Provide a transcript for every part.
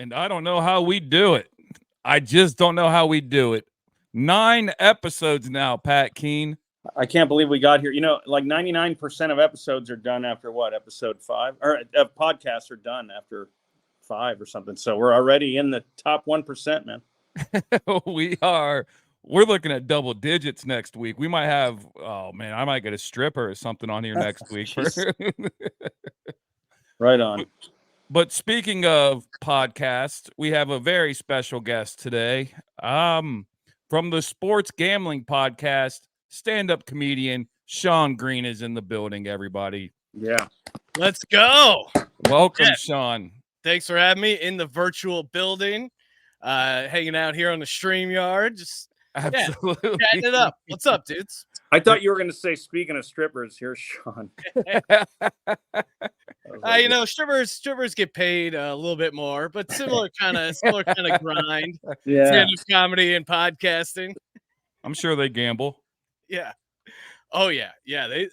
and I don't know how we do it. I just don't know how we do it. 9 episodes now, Pat Keene. I can't believe we got here. You know, like 99% of episodes are done after what? Episode 5? Or podcasts are done after 5 or something. So we're already in the top 1%, man. We are. We're looking at double digits next week. We might have, oh man, I might get a stripper or something on here next week. Right on. But speaking of podcasts, we have a very special guest today. From the Sports Gambling Podcast, stand-up comedian Sean Green is in the building, everybody. Yeah. Let's go. Welcome, Sean. Thanks for having me in the virtual building. Hanging out here on the StreamYard. Just absolutely chatting it up. What's up, dudes? I thought you were going to say, speaking of strippers, here's Sean. You know, strippers get paid a little bit more, but similar kind of grind. Yeah. Stand-up comedy and podcasting. I'm sure they gamble. Yeah. Oh yeah.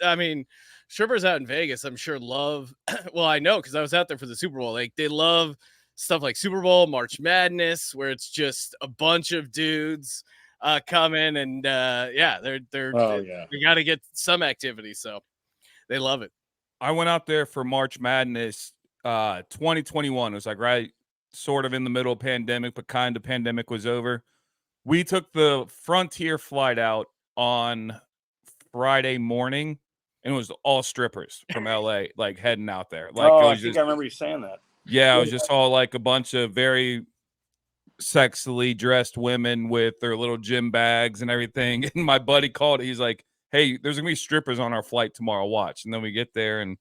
I mean, strippers out in Vegas, I'm sure love. Well, I know because I was out there for the Super Bowl. Like they love stuff like Super Bowl, March Madness, where it's just a bunch of dudes come in and they got to get some activity, so they love it. I went out there for March Madness 2021. It was like right sort of in the middle of pandemic, but kind of pandemic was over. We took the Frontier flight out on Friday morning, and it was all strippers from LA like heading out there. Like I think I remember you saying that. Yeah, it was just all like a bunch of very sexily dressed women with their little gym bags and everything. And my buddy called it. He's like, hey, there's gonna be strippers on our flight tomorrow. Watch. And then we get there and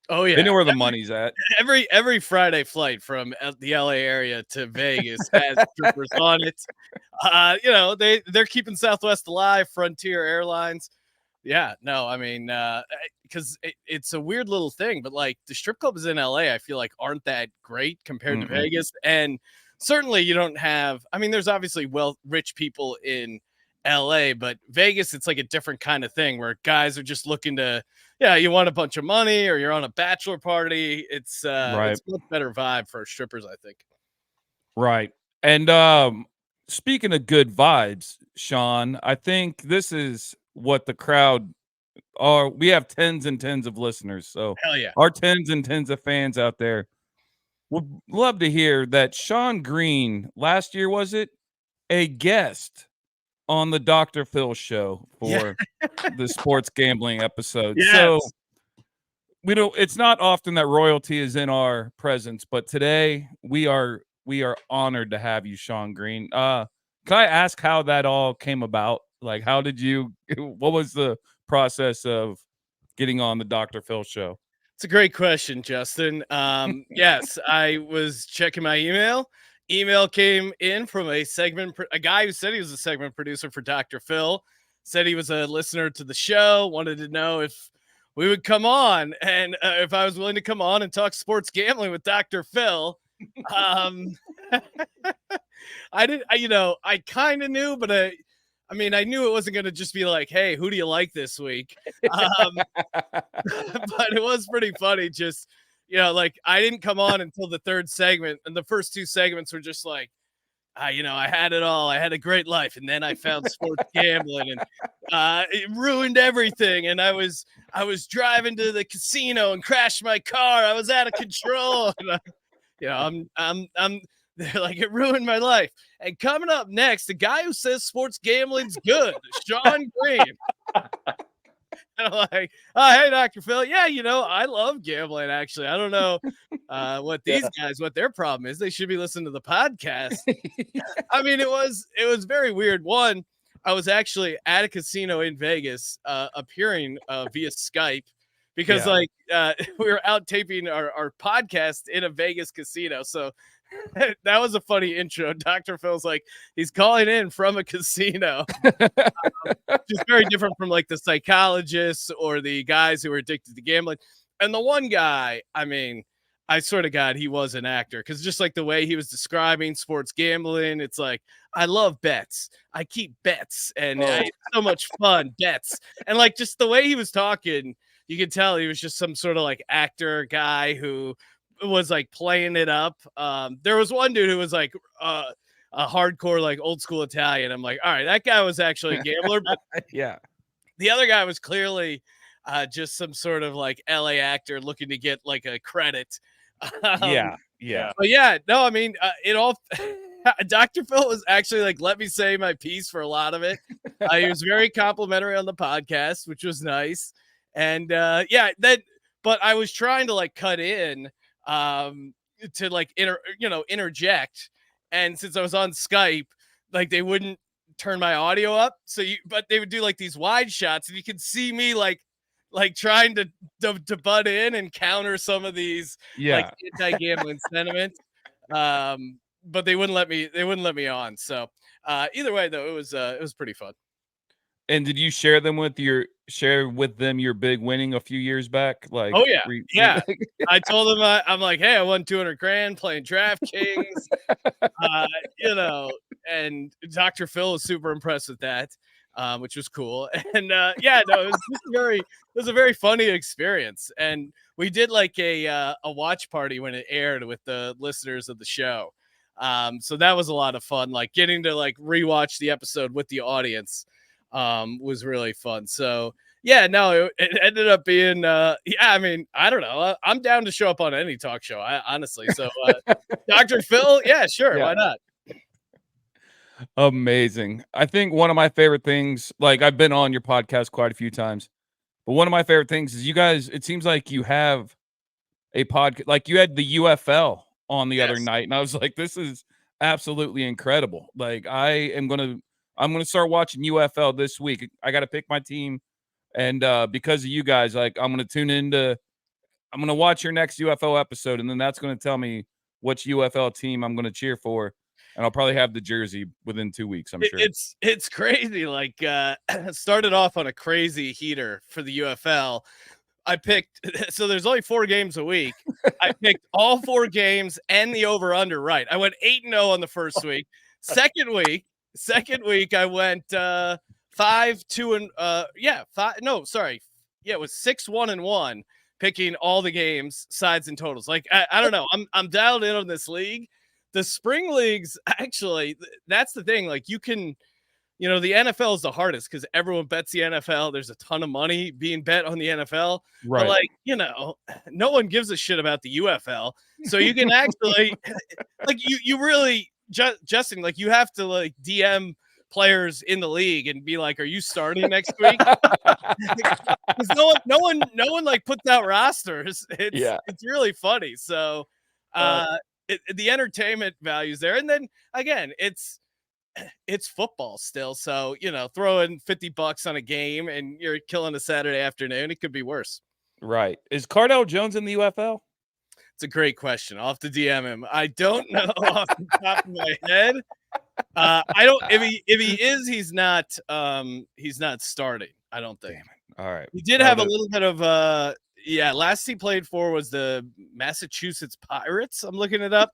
they know where the money's at. Every Friday flight from the LA area to Vegas has strippers on it. You know, they're keeping Southwest alive, Frontier Airlines. Yeah, no, I mean, because it's a weird little thing, but like the strip clubs in LA, I feel like aren't that great compared to Vegas. And certainly you don't have, I mean, there's obviously rich people in LA, but Vegas, it's like a different kind of thing where guys are just looking to, you want a bunch of money or you're on a bachelor party. It's it's a much better vibe for strippers, I think. Right. And speaking of good vibes, Sean, I think this is what the crowd are. We have tens and tens of listeners. So hell yeah, our tens and tens of fans out there would love to hear that Sean Green last year, was it a guest on the Dr. Phil show for the sports gambling episode? Yes. So it's not often that royalty is in our presence, but today we are honored to have you, Sean Green. Can I ask how that all came about? Like, what was the process of getting on the Dr. Phil show? It's a great question, Justin. Yes, I was checking my email. Email came in from a guy who said he was a segment producer for Dr. Phil, said he was a listener to the show, wanted to know if we would come on and if I was willing to come on and talk sports gambling with Dr. Phil. I kind of knew, but I knew it wasn't going to just be like, hey, who do you like this week? But it was pretty funny. Just, like I didn't come on until the third segment, and the first two segments were just like, I had it all. I had a great life. And then I found sports gambling and it ruined everything. And I was driving to the casino and crashed my car. I was out of control. And, they're like, it ruined my life. And coming up next, the guy who says sports gambling's good, Sean Green. And I'm like, oh, hey, Dr. Phil. Yeah, I love gambling, actually. I don't know what these guys, what their problem is. They should be listening to the podcast. I mean, it was very weird. One, I was actually at a casino in Vegas appearing via Skype because we were out taping our podcast in a Vegas casino. So that was a funny intro. Dr. Phil's like, he's calling in from a casino. Just very different from like the psychologists or the guys who are addicted to gambling. And the one guy, I swear to God, he was an actor because just like the way he was describing sports gambling, it's like, I love bets. I keep bets and it's so much fun, bets. And like just the way he was talking, you could tell he was just some sort of like actor guy who was like playing it up. There was one dude who was like a hardcore, like old school Italian. I'm like, all right, that guy was actually a gambler, but Yeah. the other guy was clearly just some sort of like LA actor looking to get like a credit. Yeah. But yeah, no, I mean, it all. Dr. Phil was actually like, let me say my piece for a lot of it. He was very complimentary on the podcast, which was nice. And yeah, but I was trying to like cut in to like interject. And since I was on Skype, like they wouldn't turn my audio up. But they would do like these wide shots, and you could see me like trying to butt in and counter some of these like anti-gambling sentiment. But they wouldn't let me on. So either way though, it was pretty fun. And did you share with them your big winning a few years back? Like, oh yeah. I told them I'm like, hey, I won 200 grand playing DraftKings. And Dr. Phil was super impressed with that, which was cool. And yeah, no, it was a very funny experience. And we did like a watch party when it aired with the listeners of the show. So that was a lot of fun. Like getting to like rewatch the episode with the audience was really fun. So yeah, no, it ended up being yeah, I mean, I don't know. I'm down to show up on any talk show, honestly. So Dr. Phil, yeah, sure, why not? Amazing. I think one of my favorite things, like I've been on your podcast quite a few times, but one of my favorite things is you guys, it seems like you have a podcast, like you had the UFL on the other night, and I was like, this is absolutely incredible. Like I'm gonna start watching UFL this week. I got to pick my team, and because of you guys, like I'm gonna watch your next UFL episode, and then that's gonna tell me which UFL team I'm gonna cheer for, and I'll probably have the jersey within 2 weeks. I'm sure it's crazy. Like started off on a crazy heater for the UFL. I picked, so there's only 4 games a week. I picked all 4 games and the over under right. I went 8-0 on the first week. Second week I went 5-2 and 5. No, sorry. Yeah, it was 6-1-1, picking all the games, sides and totals. Like I don't know. I'm dialed in on this league. The spring leagues, actually, that's the thing. Like you can, the NFL is the hardest because everyone bets the NFL. There's a ton of money being bet on the NFL. right. But like, no one gives a shit about the UFL. So you can actually, like, you really, Justin, like, you have to like DM players in the league and be like, "Are you starting next week?" Because no one like puts out rosters. It's really funny. So, the entertainment values there, and then again, it's football still. So, throw in $50 on a game and you're killing a Saturday afternoon. It could be worse. Right. Is Cardell Jones in the UFL? It's a great question. I'll have to DM him. I don't know off the top of my head. I don't, if he is, he's not starting. I don't think. Damn it. All right. He did have a little bit of last he played for was the Massachusetts Pirates. I'm looking it up.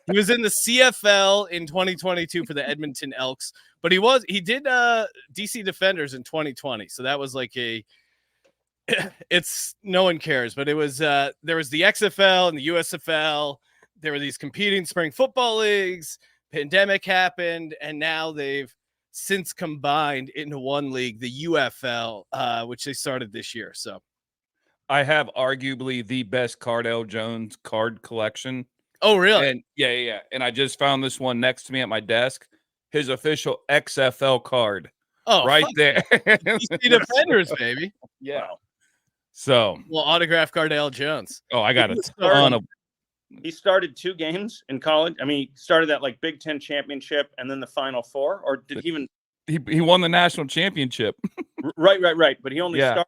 He was in the CFL in 2022 for the Edmonton Elks, but he did DC Defenders in 2020. So that was like it's no one cares, but it was there was the XFL and the USFL. There were these competing spring football leagues. Pandemic happened, and now they've since combined into one league, the UFL, which they started this year. So I have arguably the best Cardell Jones card collection. Oh, really? And yeah. And I just found this one next to me at my desk. His official XFL card. Oh, right there. DC Defenders, baby. Yeah. Wow. So, well, autograph Cardell Jones. Oh, I got a ton of. He started 2 games in college. I mean, he started that like Big Ten championship and then the Final Four, or did he even? He won the national championship. Right. But he only started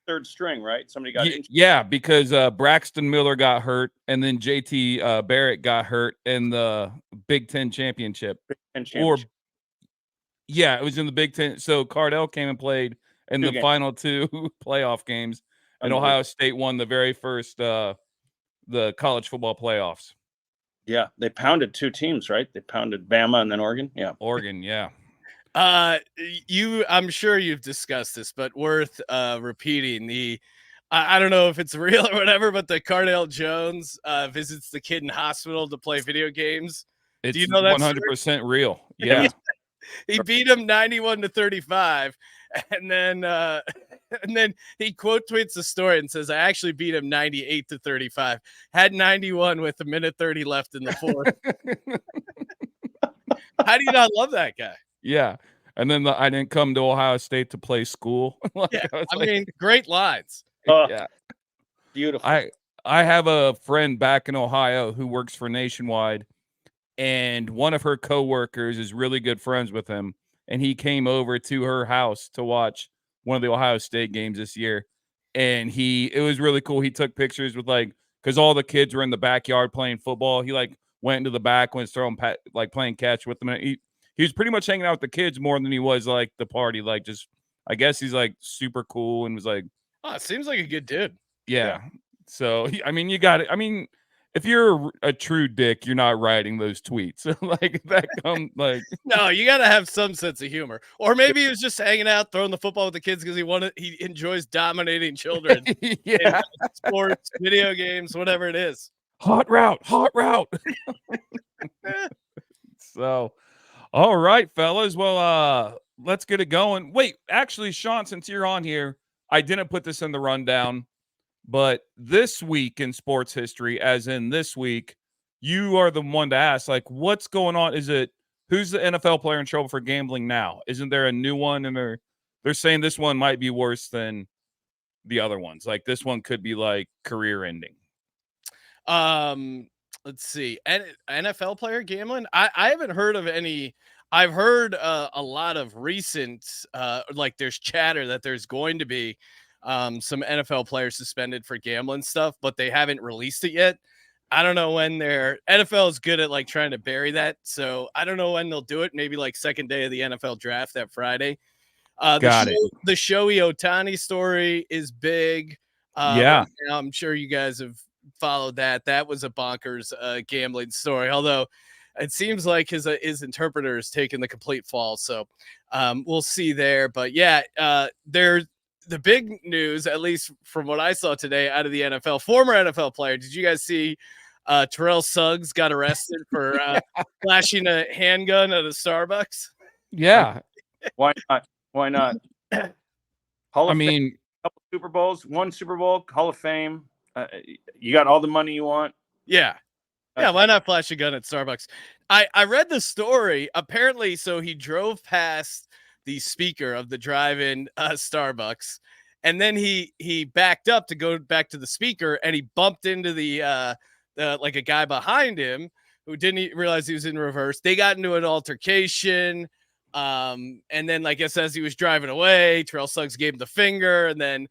3rd string, right? Somebody got injured. Yeah, because Braxton Miller got hurt, and then JT Barrett got hurt in the Big Ten championship. It was in the Big Ten. So Cardell came and played in the final 2 playoff games, and Ohio State won the very first the college football playoffs. Yeah, they pounded 2 teams, right? They pounded Bama and then Oregon. Yeah, Oregon. Yeah. I'm sure you've discussed this, but worth repeating. I don't know if it's real or whatever, but the Cardale Jones visits the kid in hospital to play video games. Do It's you know that story? 100% real. Yeah. Yeah. He beat him 91-35, and then he quote tweets the story and says, "I actually beat him 98-35. Had 91 with a minute 30 left in the fourth." How do you not love that guy? Yeah. And then I didn't come to Ohio State to play school. Like, Yeah, I was I like, mean, great lines. yeah. Beautiful. I have a friend back in Ohio who works for Nationwide, and one of her coworkers is really good friends with him, and he came over to her house to watch one of the Ohio State games this year, and it was really cool. He took pictures with because all the kids were in the backyard playing football. He went into the back, went throwing playing catch with them. And he was pretty much hanging out with the kids more than he was like the party. Like just I guess he's like super cool and was like, Oh, it seems like a good dude. yeah. So I mean, you got it. I mean, if you're a true dick, you're not writing those tweets. Like that come like No, you got to have some sense of humor. Or maybe he was just hanging out, throwing the football with the kids because he enjoys dominating children yeah. in sports, video games, whatever it is. Hot route. So, all right, fellas. Well, let's get it going. Wait, actually, Sean, since you're on here, I didn't put this in the rundown, but this week in sports history, as in this week, you are the one to ask, like, what's going on? Who's the NFL player in trouble for gambling now? Isn't there a new one? And they're saying this one might be worse than the other ones. Like this one could be like career ending. Let's see. NFL player gambling. I haven't heard of any. I've heard a lot of recent, like there's chatter that there's going to be some NFL players suspended for gambling stuff, but they haven't released it yet. I don't know when NFL is good at like trying to bury that. So I don't know when they'll do it. Maybe like second day of the NFL draft that Friday. Got it. The Shohei Ohtani story is big. Yeah. Right now, I'm sure you guys have followed that. That was a bonkers gambling story. Although it seems like his interpreter has taken the complete fall. So we'll see there. But yeah, there's the big news, at least from what I saw today out of the NFL, former NFL player. Did you guys see Terrell Suggs got arrested for flashing a handgun at a Starbucks? Yeah. Why not? Why not? Hall of Fame, mean, couple Super Bowls, one Super Bowl, Hall of Fame. You got all the money you want. Yeah. Yeah, why not flash a gun at Starbucks? I read the story. Apparently, so he drove past the speaker of the drive-in Starbucks, and then he backed up to go back to the speaker, and he bumped into the like a guy behind him who didn't realize he was in reverse. They got into an altercation. And then I guess as he was driving away, Terrell Suggs gave him the finger and then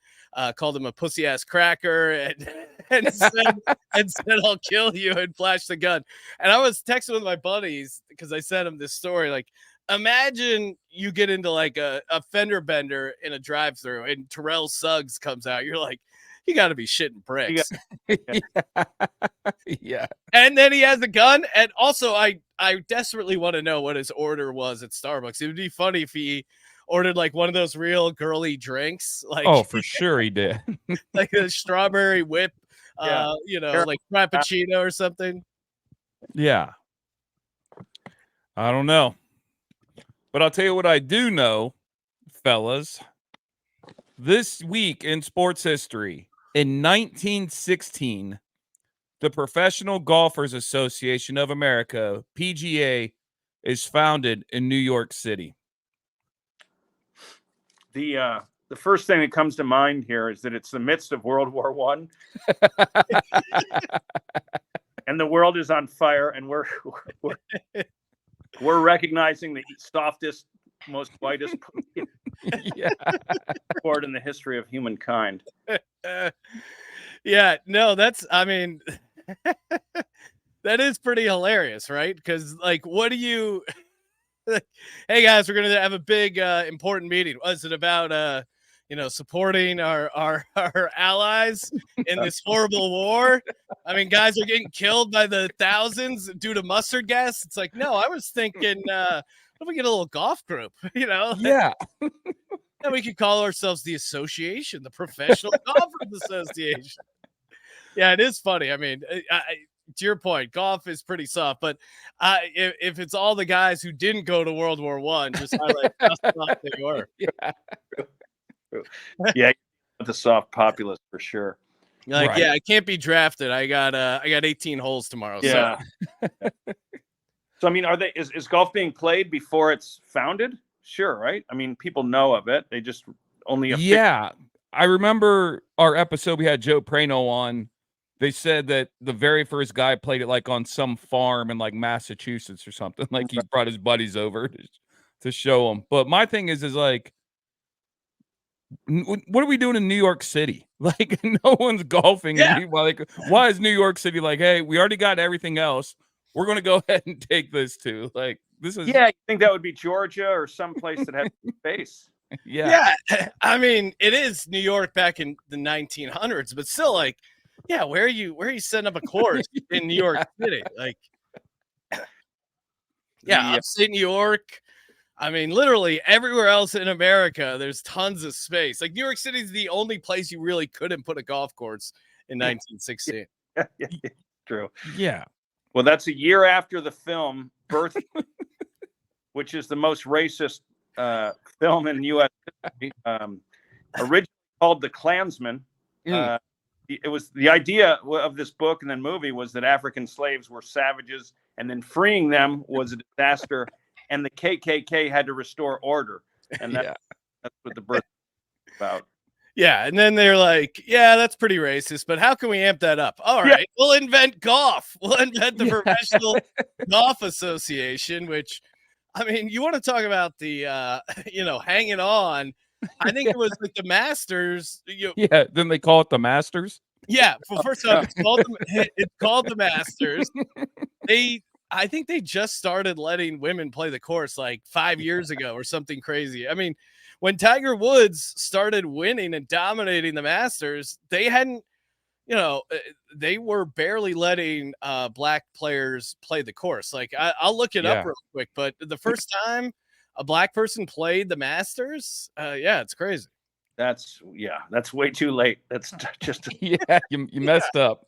called him a pussy ass cracker and said, I'll kill you, and flashed the gun. And I was texting with my buddies because I sent him this story. Like, imagine you get into like a fender bender in a drive-thru and Terrell Suggs comes out. You're like, you got to be shitting bricks. Yeah. And then he has a gun. And also, I desperately want to know what his order was at Starbucks. It would be funny if he ordered like one of those real girly drinks. Like, oh, for sure he did. like a strawberry whip, Yeah. like Frappuccino or something. Yeah. I don't know. But I'll tell you what I do know, fellas. This week in sports history, in 1916, the Professional Golfers Association of America, PGA, is founded in New York City. The first thing that comes to mind here is that it's the midst of World War One, and the world is on fire, and we're recognizing the softest, most whitest Yeah. sport in the history of humankind. Yeah, no, I mean, that is pretty hilarious, right? Because like, what do you? Hey guys, we're gonna have a big important meeting. Was it about supporting our allies in this horrible war? I mean, guys are getting killed by the thousands due to mustard gas. It's like, no, I was thinking, what if we get a little golf group? Yeah. And we could call ourselves the association, the Professional Golfers Association. Yeah, it is funny. I mean, to your point, golf is pretty soft, but if it's all the guys who didn't go to World War I, just highlight how soft they were. Yeah. Yeah, the soft populace for sure. Like, Right. yeah, I can't be drafted. I got 18 holes tomorrow. Yeah. So I mean, is golf being played before it's founded? Sure, right? I mean, people know of it. They just only Yeah. I remember our episode we had Joe Prano on. They said that the very first guy played it like on some farm in like Massachusetts or something. Like he brought his buddies over to show them. But my thing is like, what are we doing in New York City? Like no one's golfing. Yeah. Like, why is New York City like, hey, we already got everything else. We're gonna go ahead and take this too. Like this is Yeah, you think that would be Georgia or someplace that has space? yeah. I mean, it is New York back in the 1900s, but still, like, yeah, where are you setting up a course in New York City? Like, yeah, upstate New York. I mean, literally everywhere else in America, there's tons of space. Like New York City is the only place you really couldn't put a golf course in 1916. Yeah, true. Yeah. Well, that's a year after the film Birth, which is the most racist film in U.S. history. Originally called The Klansman. It was the idea of this book and then movie was that African slaves were savages, and then freeing them was a disaster, and the KKK had to restore order, and that's what the Birth is about. Yeah, and then they're like, yeah, that's pretty racist, but how can we amp that up? All right, we'll invent golf. We'll invent the Professional Golf Association, which, I mean, you want to talk about the, hanging on. I think it was like the Masters. Yeah, then they call it the Masters. Yeah, well, first off, it's called the Masters. I think they just started letting women play the course like 5 years ago or something crazy. I mean, when Tiger Woods started winning and dominating the Masters, they hadn't, they were barely letting black players play the course. Like I'll look it up real quick, but the first time a black person played the Masters, it's crazy. That's way too late. That's just you messed up.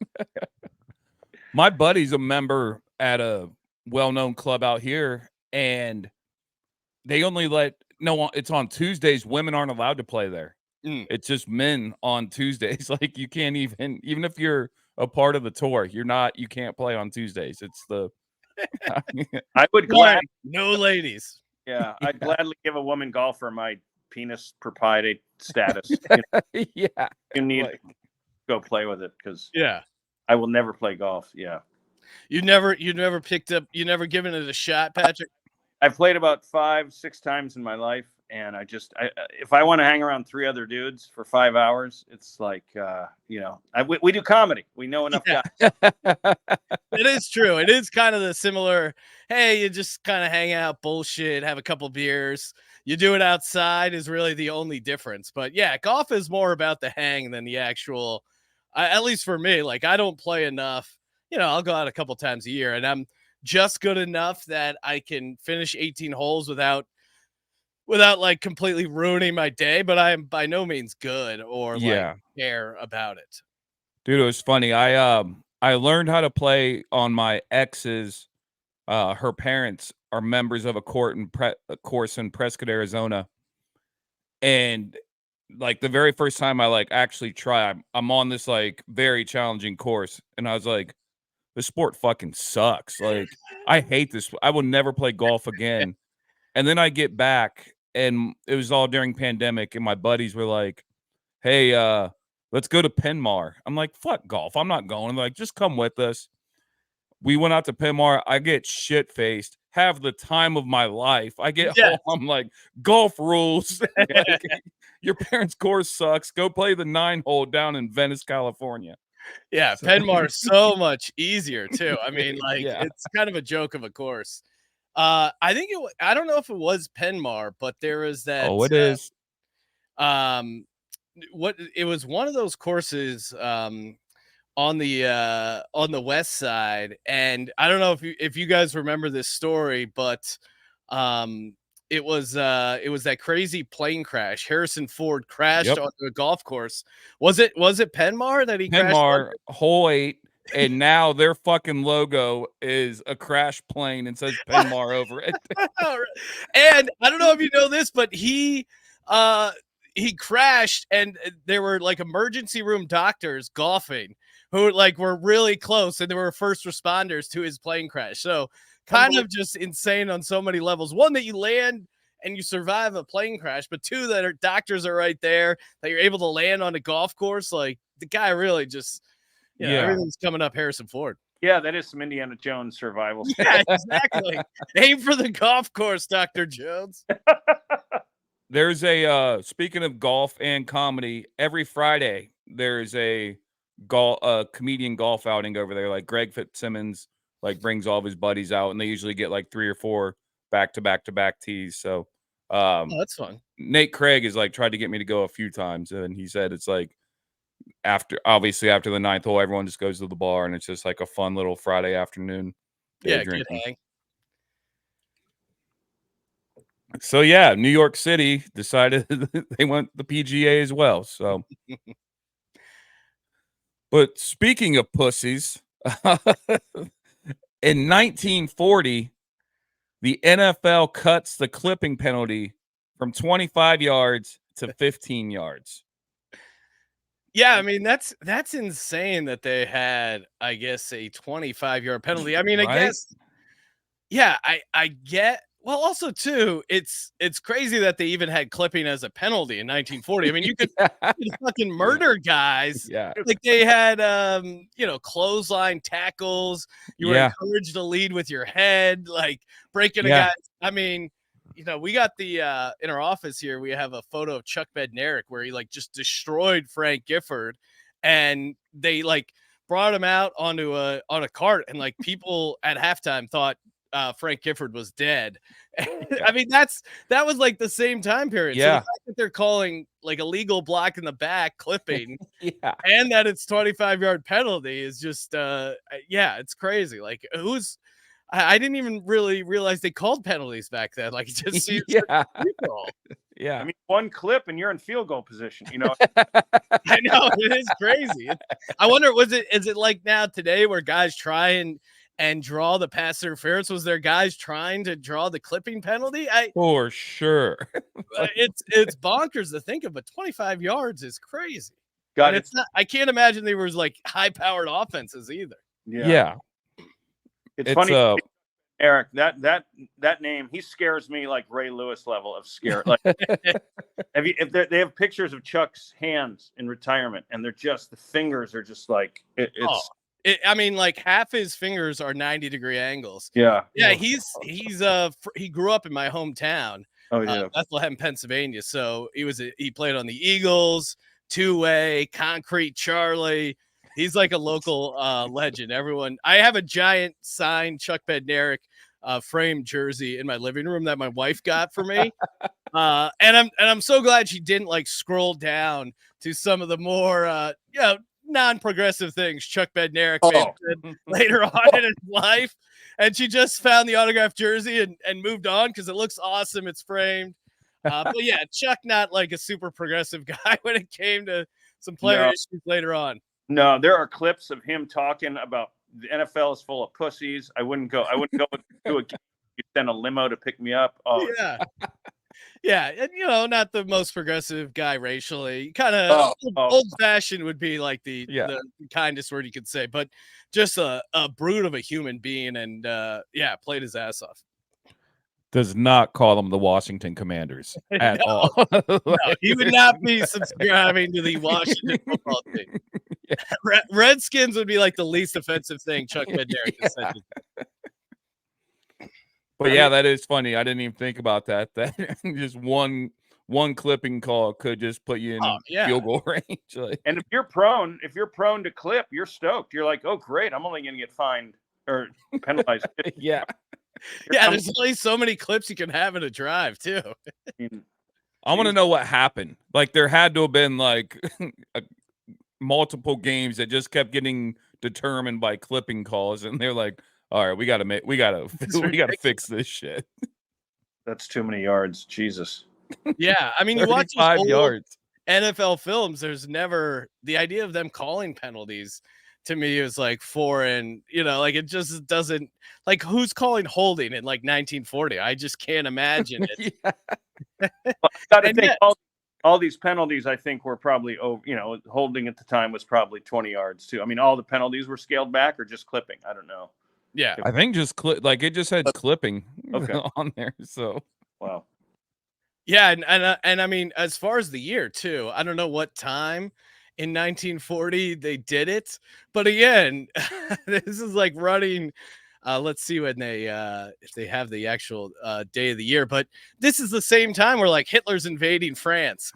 My buddy's a member at a well-known club out here, and they only it's on Tuesdays. Women aren't allowed to play there. It's just men on Tuesdays. Like you can't even if you're a part of the tour, you can't play on Tuesdays. It's the I would no ladies. Yeah, I'd gladly give a woman golfer my penis propriety status. You need to go play with it because I will never play golf. Yeah. You never picked up, you never given it a shot, Patrick? I've played about 5-6 times in my life, and if I want to hang around 3 other dudes for 5 hours, it's like we do comedy. We know enough guys. It is true. It is kind of the similar, hey, you just kind of hang out, bullshit, have a couple beers. You do it outside is really the only difference. But yeah, golf is more about the hang than the actual, at least for me, like I don't play enough. I'll go out a couple times a year, and I'm just good enough that I can finish 18 holes without like completely ruining my day, but I am by no means good or like care about it. Dude, it was funny. I learned how to play on my ex's. Her parents are members of a course in Prescott, Arizona, and like the very first time I like actually try, I'm on this like very challenging course, and I was like, this sport fucking sucks. Like I hate this. I will never play golf again. And then I get back, and it was all during pandemic, and my buddies were like, hey, let's go to Penmar. I'm like, fuck golf. I'm not going. They're like, just come with us. We went out to Penmar. I get shit faced, have the time of my life. I get home. I'm like, golf rules. Like, your parents' course sucks. Go play the 9-hole down in Venice, California. Yeah, Penmar is so much easier too. I mean, like it's kind of a joke of a course. I think I don't know if it was Penmar, but there was that. Oh, it is. It was one of those courses on the west side, and I don't know if you guys remember this story, but it was that crazy plane crash. Harrison Ford crashed onto a golf course. Was it Penmar that he crashed Penmar, onto? hole 8, and now their fucking logo is a crash plane and says Penmar over it. And I don't know if you know this, but he crashed, and there were like emergency room doctors golfing who like were really close, and there were first responders to his plane crash. So kind of just insane on so many levels. One, that you land and you survive a plane crash, but two, that doctors are right there, that you're able to land on a golf course. Like the guy really just, everything's coming up Harrison Ford. Yeah, that is some Indiana Jones survival. Yeah, exactly. Aim for the golf course, Dr. Jones. There's a speaking of golf and comedy, every Friday there's a comedian golf outing over there. Like Greg Fitzsimmons like brings all of his buddies out, and they usually get like 3 or 4 back-to-back tees. So That's fun. Nate Craig has like tried to get me to go a few times, and he said it's like after the 9th hole, everyone just goes to the bar, and it's just like a fun little Friday afternoon day drinking. Good hang. So yeah, New York City decided they want the PGA as well. So, but speaking of pussies, in 1940, the NFL cuts the clipping penalty from 25 yards to 15 yards. Yeah, I mean that's insane that they had, I guess, a 25-yard penalty. I mean, Right? I guess, yeah, I get. Well, also too, it's crazy that they even had clipping as a penalty in 1940. I mean, you could fucking murder guys. Yeah. Like they had clothesline tackles. You were encouraged to lead with your head, like breaking a guy. I mean, we got the in our office here, we have a photo of Chuck Bednarik where he like just destroyed Frank Gifford, and they like brought him out on a cart, and like people at halftime thought Frank Gifford was dead. I mean, that was like the same time period. So the fact that they're calling like illegal block in the back clipping, and that it's 25-yard penalty is just it's crazy. Like I didn't even really realize they called penalties back then. Like, it just seems yeah. I mean, one clip and you're in field goal position, I know, it is crazy. I wonder, is it like now today where guys try and draw the pass interference? Was there guys trying to draw the clipping penalty? For sure. It's bonkers to think of, but 25 yards is crazy. God, it's not. I can't imagine there was like high-powered offenses either. Yeah. It's funny, Eric. That name, he scares me like Ray Lewis level of scare. Like, they have pictures of Chuck's hands in retirement, and they're just, the fingers are just like it's. I mean, like half his fingers are 90-degree angles. Yeah. He grew up in my hometown. Oh yeah, Bethlehem, Pennsylvania. So he played on the Eagles, Two-Way, Concrete Charlie. He's like a local legend. I have a giant signed Chuck Bednarik framed jersey in my living room that my wife got for me. And I'm so glad she didn't like scroll down to some of the more non-progressive things Chuck Bednarik did later on in his life, and she just found the autographed jersey and moved on because it looks awesome. It's framed. But yeah, Chuck, not like a super progressive guy when it came to some player issues later on. No, there are clips of him talking about the NFL is full of pussies. I wouldn't go to a game. You send a limo to pick me up. Oh yeah. Yeah, and not the most progressive guy racially. Kind of old-fashioned would be like the kindest word you could say, but just a brute of a human being, and played his ass off. Does not call them the Washington Commanders at all. No, he would not be subscribing to the Washington football team. Yeah. Redskins would be like the least offensive thing Chuck Bednarik has said. But yeah, that is funny. I didn't even think about that. That just one clipping call could just put you in field goal range. Like. And if you're prone to clip, you're stoked. You're like, oh great, I'm only going to get fined or penalized. Yeah. There's only so many clips you can have in a drive too. I want to know what happened. Like there had to have been like multiple games that just kept getting determined by clipping calls, and they're like, all right, we gotta fix this shit. That's too many yards. Jesus. Yeah, I mean, you watch those 35 old yards. NFL films, there's never the idea of them calling penalties to me is like foreign, like it just doesn't like who's calling holding in like 1940. I just can't imagine it. Yeah. Well, I got to And think yet, all these penalties. I think were probably holding at the time was probably 20 yards too. I mean, all the penalties were scaled back or just clipping. I don't know. yeah. I think just like it just had clipping Okay. on there. So Wow. Yeah, and I mean, as far as the year too, I don't know what time in 1940 they did it, but again, this is like running. Let's see when they if they have the actual day of the year, but this is the same time where like Hitler's invading France,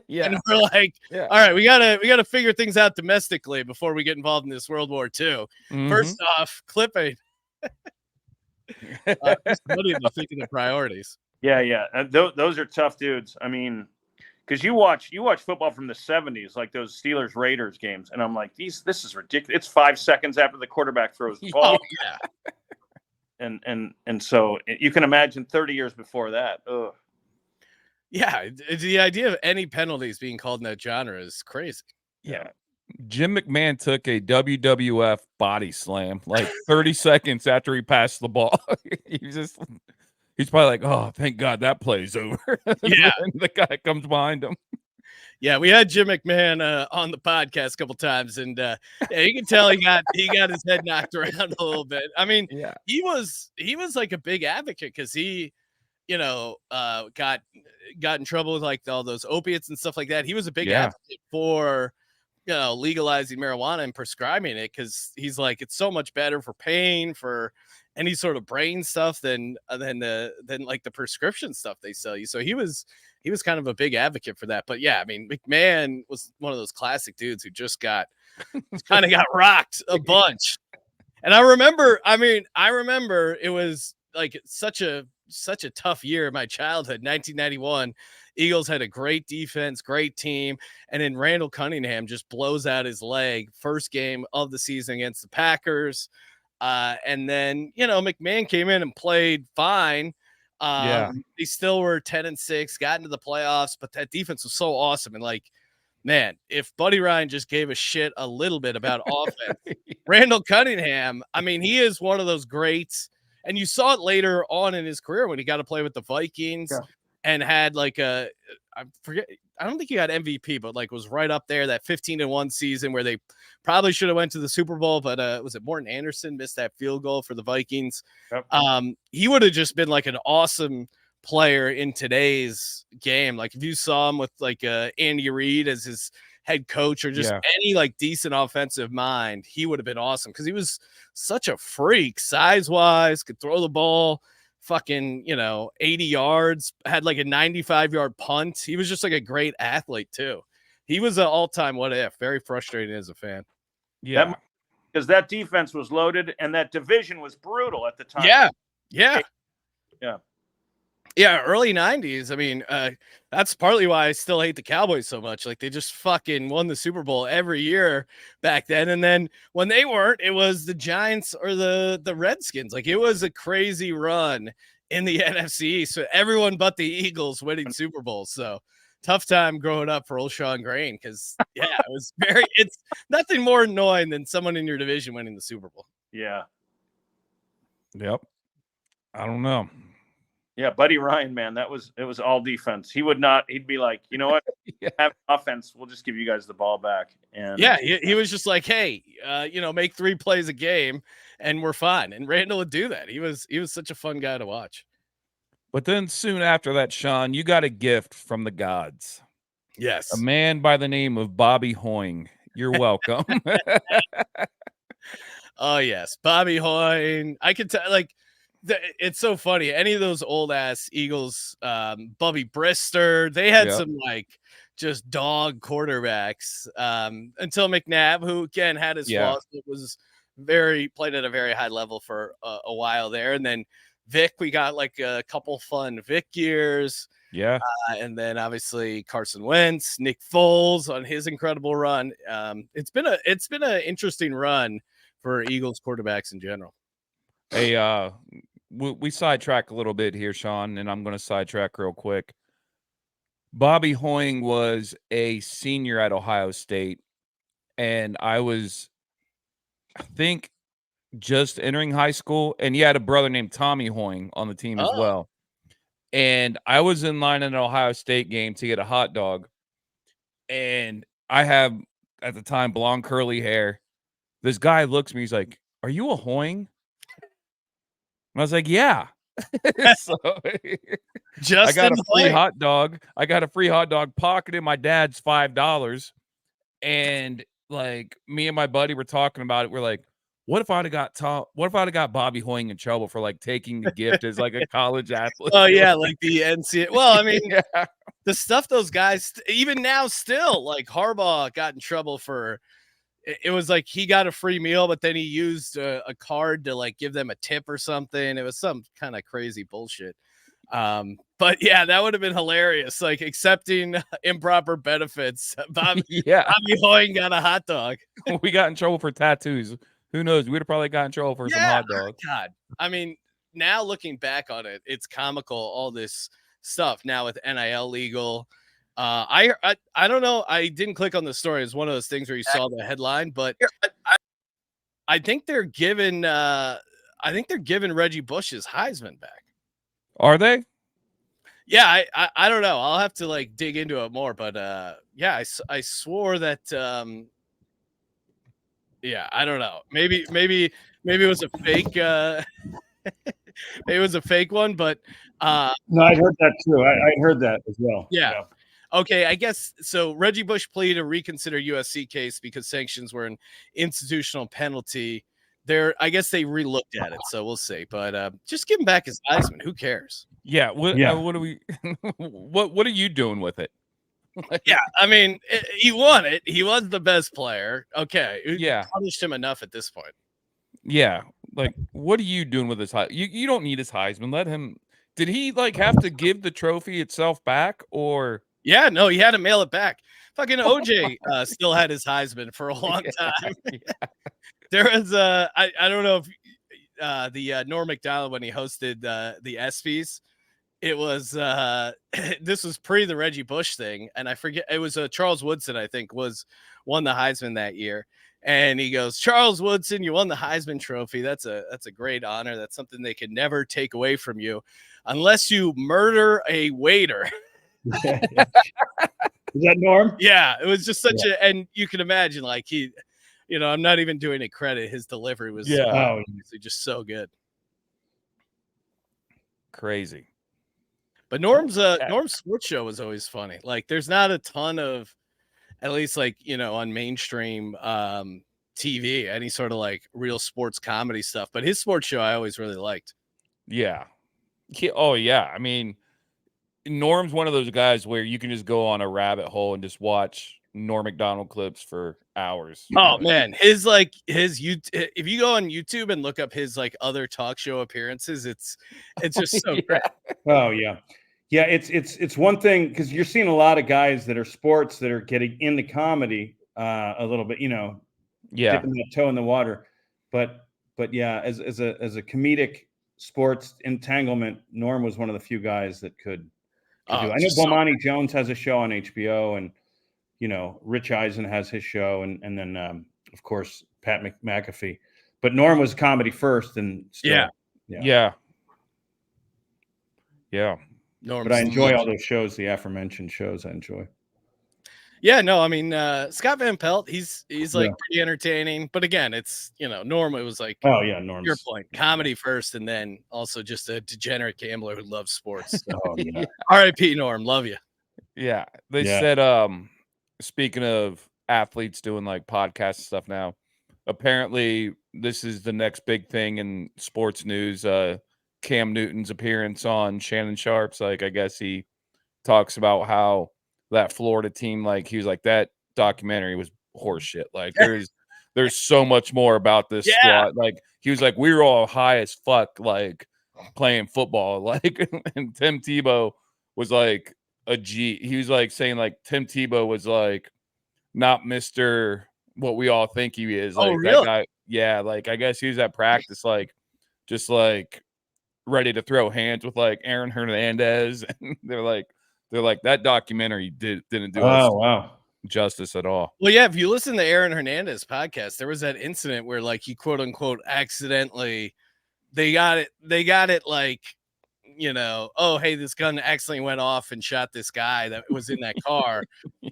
yeah. and we're like, Yeah. all right, we gotta figure things out domestically before we get involved in this World War II. First off, clipping. Just funny to think of the priorities. Yeah. Those are tough dudes. I mean, because you watch football from the 70s, like those Steelers Raiders games, and I'm like, this is ridiculous. It's 5 seconds after the quarterback throws the ball, yeah. and so you can imagine 30 years before that. Ugh. Yeah, the idea of any penalties being called in that genre is crazy. Yeah. Jim McMahon took a WWF body slam like 30 seconds after he passed the ball. He's probably like, oh, thank God that play's over. Yeah. And the guy comes behind him. Yeah, we had Jim McMahon on the podcast a couple times, and yeah, you can tell he got his head knocked around a little bit. I mean, Yeah. he was like a big advocate because he, got in trouble with like all those opiates and stuff like that. He was a big advocate for legalizing marijuana and prescribing it because he's like it's so much better for pain, for any sort of brain stuff than like the prescription stuff they sell you. So he was kind of a big advocate for that. But yeah, I mean, McMahon was one of those classic dudes who just kind of got rocked a bunch. And I remember it was like such a tough year in my childhood. 1991, Eagles had a great defense, great team, and then Randall Cunningham just blows out his leg first game of the season against the Packers. And then, McMahon came in and played fine. They still were 10-6, got into the playoffs, but that defense was so awesome. And like, man, if Buddy Ryan just gave a shit a little bit about offense, Randall Cunningham, I mean, he is one of those greats. And you saw it later on in his career when he got to play with the Vikings and had like I don't think he got MVP, but like was right up there that 15-1 season where they probably should have went to the Super Bowl, but was it Morton Anderson missed that field goal for the Vikings? Yep. He would have just been like an awesome player in today's game. Like if you saw him with like Andy Reid as his head coach or just any like decent offensive mind, he would have been awesome because he was such a freak size wise, could throw the ball fucking 80 yards, had like a 95-yard punt. He was just like a great athlete too. He was an all-time what if. Very frustrating as a fan. Yeah, because that defense was loaded and that division was brutal at the time. Yeah, early 90s. I mean, that's partly why I still hate the Cowboys so much. Like, they just fucking won the Super Bowl every year back then. And then when they weren't, it was the Giants or the Redskins. Like, it was a crazy run in the NFC. So everyone but the Eagles winning Super Bowls. So tough time growing up for old Sean Grain because, it's nothing more annoying than someone in your division winning the Super Bowl. Yeah. Yep. I don't know. Yeah, Buddy Ryan, man, it was all defense. He'd be like, you know what? Have offense. We'll just give you guys the ball back. And he was just like, hey, make 3 plays a game and we're fine. And Randall would do that. He was such a fun guy to watch. But then soon after that, Sean, you got a gift from the gods. Yes. A man by the name of Bobby Hoying. You're welcome. Oh, yes. Bobby Hoying. I could tell, like, it's so funny. Any of those old ass Eagles, Bubby Brister, they had some like just dog quarterbacks until McNabb, who again had his flaws, but was played at a very high level for a while there. And then Vic, we got like a couple fun Vic years. Yeah. And then obviously Carson Wentz, Nick Foles on his incredible run. It's been an interesting run for Eagles quarterbacks in general. Hey, we sidetrack a little bit here, Sean, and I'm going to sidetrack real quick. Bobby Hoying was a senior at Ohio State, and I think, just entering high school, and he had a brother named Tommy Hoying on the team as Oh, well. And I was in line at an Ohio State game to get a hot dog, and I have, at the time, blonde curly hair. This guy looks at me, he's like, "Are you a Hoying?" And I was like, "Yeah." So I got Justin a free Hoying. hot dog. I got a free hot dog pocketed my dad's $5. And like me and my buddy were talking about it. We're like, what if I'd have got Bobby Hoying in trouble for like taking the gift as like a college athlete? Oh yeah, like the NCAA. Well, I mean, Yeah. the stuff those guys even now still like Harbaugh got in trouble for. It was like he got a free meal, but then he used a card to like give them a tip or something. It was some kind of crazy bullshit. But yeah, that would have been hilarious. Like accepting improper benefits. Bobby Yeah. Hoying got a hot dog. We got in trouble for tattoos. Who knows? We'd have probably got in trouble for some hot dogs. God. I mean, now looking back on it, it's comical, all this stuff now with NIL legal. I don't know. I didn't click on the story. It's one of those things where you saw the headline, but I think they're giving Reggie Bush his Heisman back. Are they? Yeah, I don't know. I'll have to like dig into it more, but yeah, I swore that yeah, I don't know. Maybe it was a fake maybe it was a fake one, but no, I heard that too. I heard that as well. Yeah. Okay, I guess so. Reggie Bush pleaded to reconsider USC case because sanctions were an institutional penalty. I guess they relooked at it, so we'll see. But just give him back his Heisman. Who cares? Yeah. What are we? What are you doing with it? Yeah, I mean, he won it. He was the best player. Okay, Yeah. Punished him enough at this point. Yeah. Like, what are you doing with his Heisman? You don't need his Heisman. Let him. Did he like have to give the trophy itself back, or? Yeah, no, he had to mail it back. Fucking OJ still had his Heisman for a long time. Yeah. There was I don't know if the Norm Macdonald when he hosted the ESPYs, it was this was pre the Reggie Bush thing, and I forget it was Charles Woodson, I think, won the Heisman that year. And he goes, Charles Woodson, you won the Heisman Trophy. That's a great honor. That's something they can never take away from you unless you murder a waiter. Is that Norm? Yeah, it was just such a, and you can imagine, like I'm not even doing it credit. His delivery was just so good. Crazy. But Norm's sports show was always funny. Like, there's not a ton of, at least like on mainstream TV, any sort of like real sports comedy stuff. But his sports show I always really liked. Yeah. Oh yeah. I mean, Norm's one of those guys where you can just go on a rabbit hole and just watch Norm Macdonald clips for hours. Oh man, his YouTube. If you go on YouTube and look up his like other talk show appearances, it's just so great. Oh yeah, yeah. It's one thing because you're seeing a lot of guys that are sports that are getting into comedy a little bit, dipping that toe in the water. But yeah, as a comedic sports entanglement, Norm was one of the few guys that could. I know Bomani Jones has a show on HBO, and Rich Eisen has his show, and then of course Pat McAfee. But Norm was comedy first, and still, yeah. Norm's but I enjoy all those shows, the aforementioned shows. I enjoy. Yeah, no, I mean Scott Van Pelt, he's like pretty entertaining, but again, it's Norm. It was like, oh yeah, Norm's your point, comedy first, and then also just a degenerate gambler who loves sports. So. Oh yeah, R.I.P. Norm, love you. Yeah, they said speaking of athletes doing like podcast stuff now, apparently this is the next big thing in sports news. Cam Newton's appearance on Shannon Sharp's, like I guess he talks about how that Florida team, like he was like, that documentary was horseshit. Like there's so much more about this squad. Like he was like, we were all high as fuck, like playing football. Like, and Tim Tebow was like a G. He was like saying like Tim Tebow was like not Mr. what we all think he is. Like really? that guy. Yeah. Like I guess he was at practice, like just like ready to throw hands with like Aaron Hernandez, and they're like that documentary didn't do us justice at all. Well, yeah, if you listen to Aaron Hernandez podcast, there was that incident where like he quote unquote accidentally they got it like, you know, oh hey, this gun accidentally went off and shot this guy that was in that car.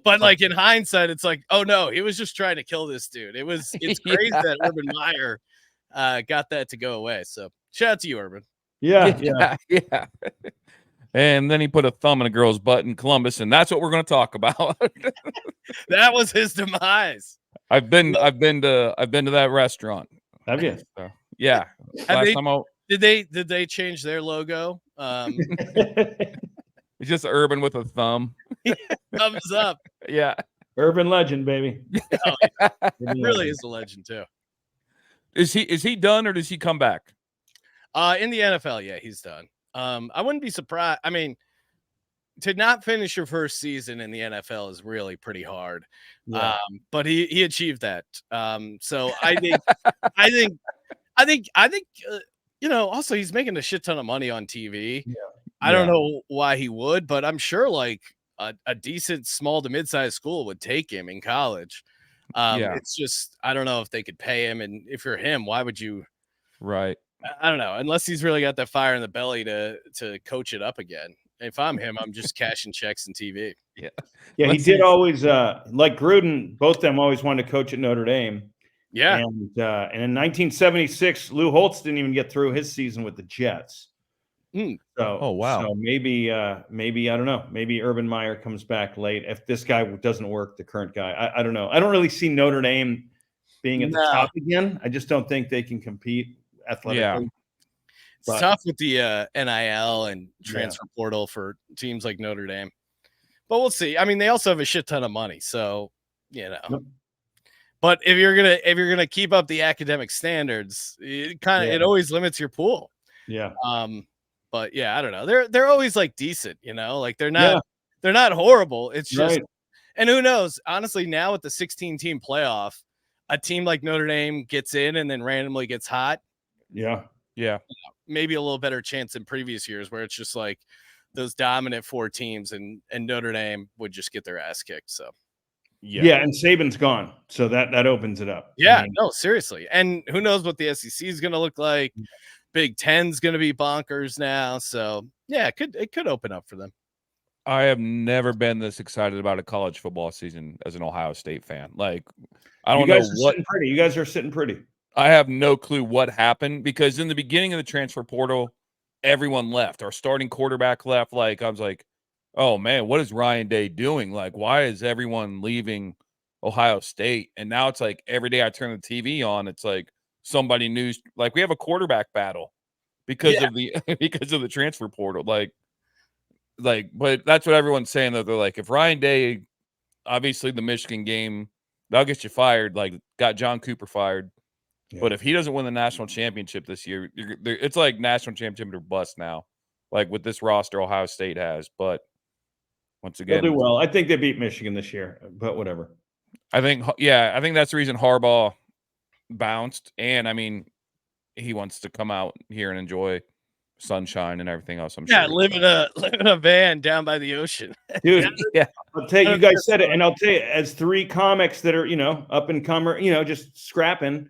But like in hindsight, it's like, oh no, he was just trying to kill this dude. It's crazy that Urban Meyer got that to go away. So shout out to you, Urban. Yeah. And then he put a thumb in a girl's butt in Columbus, and that's what we're going to talk about. That was his demise. I've been to that restaurant. Have you? So, yeah. Did they change their logo? It's just Urban with a thumb. Thumbs up. Yeah. Urban legend, baby. Oh, yeah. Really is a legend too. Is he done, or does he come back? In the NFL, yeah, he's done. I wouldn't be surprised. I mean, to not finish your first season in the NFL is really pretty hard. Yeah. But he achieved that. So I think you know, also he's making a shit ton of money on TV. Yeah. I don't know why he would, but I'm sure like a decent small to mid-sized school would take him in college. It's just, I don't know if they could pay him, and if you're him, why would you? Right. I don't know, unless he's really got that fire in the belly to coach it up again. If I'm him, I'm just cashing checks in TV. Yeah, he did always like Gruden. Both of them always wanted to coach at Notre Dame. Yeah, and in 1976, Lou Holtz didn't even get through his season with the Jets. So, So maybe I don't know. Maybe Urban Meyer comes back late if this guy doesn't work. The current guy, I don't know. I don't really see Notre Dame being at the top again. I just don't think they can compete athletically. Yeah. It's tough with the NIL and transfer portal for teams like Notre Dame, but we'll see. I mean, they also have a shit ton of money, so you know. Yep. But if you're gonna keep up the academic standards, it always limits your pool. Yeah. But yeah, I don't know. They're always like decent, you know, like they're not horrible. It's just, and who knows? Honestly, now with the 16-team playoff, a team like Notre Dame gets in and then randomly gets hot. Yeah. Maybe a little better chance than previous years where it's just like those dominant 4 teams and Notre Dame would just get their ass kicked. So and Saban's gone, so that opens it up. Yeah, no, seriously. And who knows what the SEC is going to look like? Big Ten's going to be bonkers now, so yeah, it could open up for them. I have never been this excited about a college football season as an Ohio State fan. Like, I don't know what. You guys are sitting pretty. I have no clue what happened, because in the beginning of the transfer portal, everyone left. Our starting quarterback left. Like, I was like, oh man, what is Ryan Day doing? Like, why is everyone leaving Ohio State? And now it's like every day I turn the TV on, it's like somebody new. Like, we have a quarterback battle because of the transfer portal. Like, but that's what everyone's saying, though. They're like, if Ryan Day, obviously the Michigan game, that'll get you fired. Like, got John Cooper fired. Yeah. But if he doesn't win the national championship this year, it's like national championship or bust now. Like, with this roster Ohio State has. But once again, they'll do well. I think they beat Michigan this year, but whatever. I think that's the reason Harbaugh bounced. And I mean, he wants to come out here and enjoy sunshine and everything else. I'm sure. Live in a van down by the ocean, dude. I'll tell you, you guys said it, and I'll tell you, as 3 comics that are up and comer, just scrapping.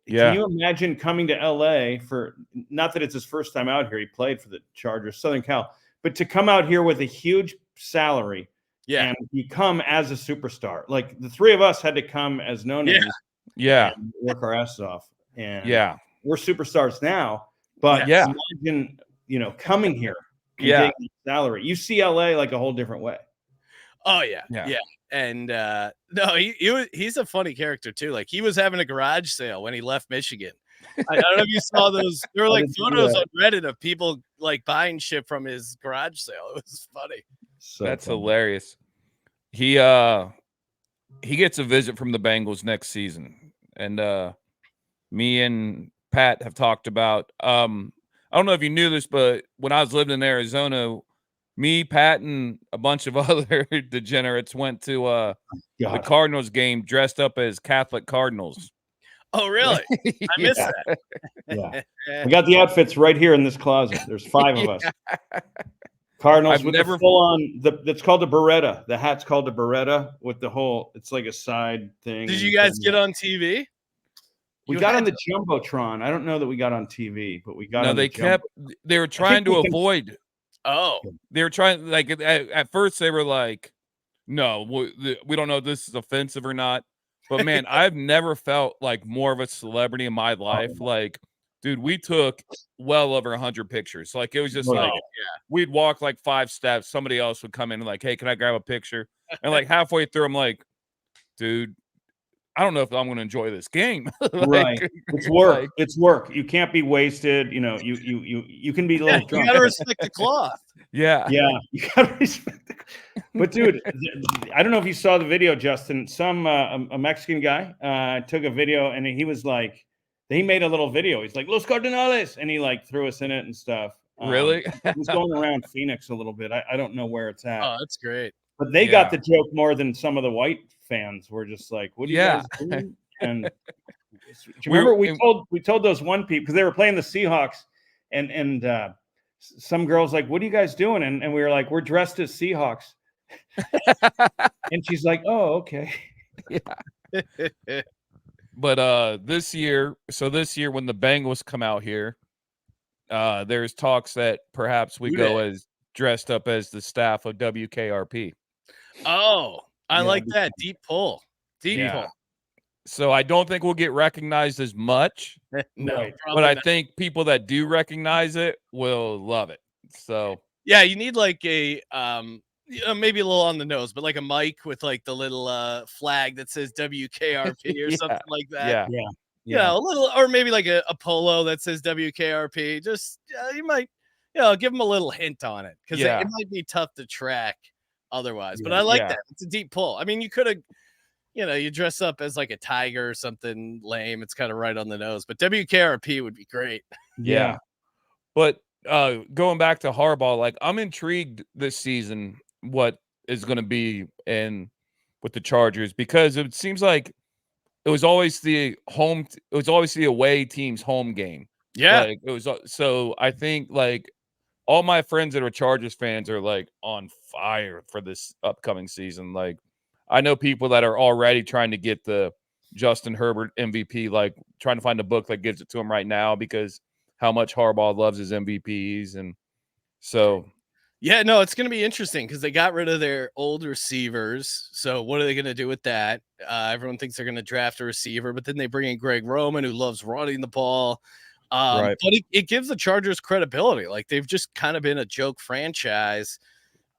Can you imagine coming to LA for, not that it's his first time out here, he played for the Chargers, Southern Cal, but to come out here with a huge salary and become as a superstar? Like, the 3 of us had to come as no names, and work our asses off, and we're superstars now. But imagine, coming here and taking salary. You see LA like a whole different way. Oh yeah. And no, he's a funny character too. Like, he was having a garage sale when he left Michigan. I don't know if you saw those. There were like photos on Reddit of people like buying shit from his garage sale. It was funny. That's hilarious. He gets a visit from the Bengals next season, and me and Pat have talked about. I don't know if you knew this, but when I was living in Arizona, me, Pat, and a bunch of other degenerates went to the Cardinals game dressed up as Catholic Cardinals. Oh, really? I missed that. Yeah. We got the outfits right here in this closet. There's 5 of us. Cardinals I've with never- the full on that's called a Beretta. The hat's called a Beretta with the whole, it's like a side thing. Did and you guys get on TV? We got on the Jumbotron. I don't know that we got on TV, but we got on they kept they were trying to avoid. Oh, they were trying, like, at first they were like, no, we don't know if this is offensive or not. But man, I've never felt like more of a celebrity in my life. Like, dude, we took well over 100 pictures. Like, it was just like, we'd walk like 5 steps. Somebody else would come in and like, hey, can I grab a picture? And like halfway through, I'm like, dude, I don't know if I'm going to enjoy this game. Right. It's work. It's work. You can't be wasted. You know, you can be a little drunk. You got to respect the cloth. Yeah. You got to respect the cloth. But dude, I don't know if you saw the video, Justin. Some a Mexican guy took a video and he was like, he made a little video. He's like, Los Cardinales, and he like threw us in it and stuff. Really? It was going around Phoenix a little bit. I don't know where it's at. Oh, that's great. But they got the joke more than some of the white fans were just like, what are you guys doing? And do you remember we told those one people, because they were playing the Seahawks, and some girls like, what are you guys doing? And we were like, we're dressed as Seahawks. And she's like, oh, okay. Yeah. But this year when the Bengals come out here, there's talks that perhaps we go as dressed up as the staff of WKRP. Oh, I like that. Deep pull. Deep pull. So I don't think we'll get recognized as much. No, but I think people that do recognize it will love it. So yeah, you need like a maybe a little on the nose, but like a mic with like the little flag that says WKRP or something like that. Yeah, a little, or maybe like a polo that says WKRP. Just you might, give them a little hint on it, because it might be tough to track otherwise. But I like that. It's a deep pull. I mean, you could have, you dress up as like a tiger or something lame. It's kind of right on the nose. But WKRP would be great. Yeah. But going back to Harbaugh, like, I'm intrigued this season what is going to be in with the Chargers, because it seems like it was always the away team's home game. Yeah. Like, it was, so I think like all my friends that are Chargers fans are like on fire for this upcoming season. Like, I know people that are already trying to get the Justin Herbert MVP, like trying to find a book that gives it to him right now, because how much Harbaugh loves his MVPs. And so, yeah, no, it's going to be interesting because they got rid of their old receivers. So what are they going to do with that? Everyone thinks they're going to draft a receiver, but then they bring in Greg Roman, who loves running the ball. But it gives the Chargers credibility. Like, they've just kind of been a joke franchise,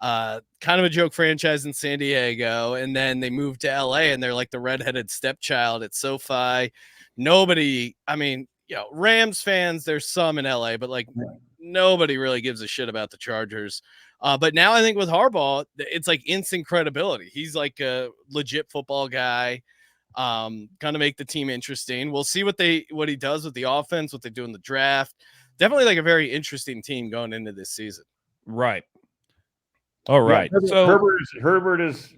kind of a joke franchise in San Diego. And then they moved to LA and they're like the redheaded stepchild at SoFi. Nobody, I mean, Rams fans, there's some in LA, but like nobody really gives a shit about the Chargers. But now I think with Harbaugh, it's like instant credibility. He's like a legit football guy. Gonna make the team interesting. We'll see what he does with the offense, what they do in the draft. Definitely like a very interesting team going into this season. Right. All right. So Herbert is,